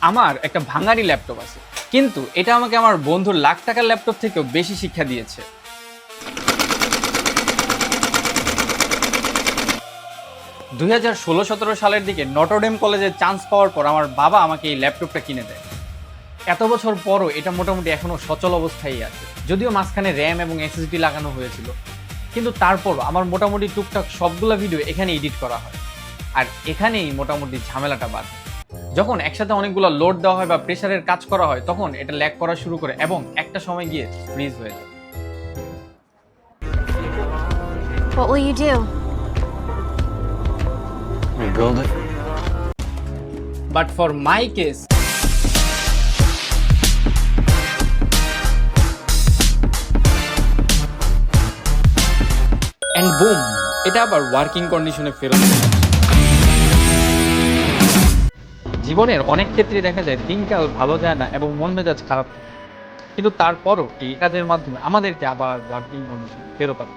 আমার একটা ভাঙারি ল্যাপটপ আছে, কিন্তু এটা আমাকে আমার বন্ধুর লাখ টাকার ল্যাপটপ থেকেও বেশি শিক্ষা দিয়েছে। 2016-17 সালের দিকে নটরডেম কলেজে চান্স পাওয়ার পর আমার বাবা আমাকে এই ল্যাপটপটা কিনে দেয়। এত বছর পরও এটা মোটামুটি এখনো সচল অবস্থায় আছে, যদিও মাঝখানে র্যাম এবং এসএসডি লাগানো হয়েছিল, কিন্তু তারপরও আমার মোটামুটি টুকটাক সবগুলো ভিডিও এখানে এডিট করা হয়। আর এখানেই মোটামুটি ঝামেলাটা বাড়ে। যখন একসাথে অনেকগুলো লোড দেওয়া হয় বা প্রেসারের কাজ করা হয়, তখন এটা ল্যাগ করা শুরু করে এবং একটা সময় গিয়ে ফ্রিজ হয়ে যায়। What will you do? Rebuild it. But for my case, and boom, এটা আবার ওয়ার্কিং কন্ডিশনে ফেরত চলে আসে। জীবনের অনেক ক্ষেত্রে দেখা যায় দিনকাল ভালো যায় না এবং মন মেজাজ খারাপ থাকে। কিন্তু তারপরও এই কাজের মাধ্যমে আমাদেরকে আবার ওয়ার্কিং কন্ডিশনে ফেরত আনে।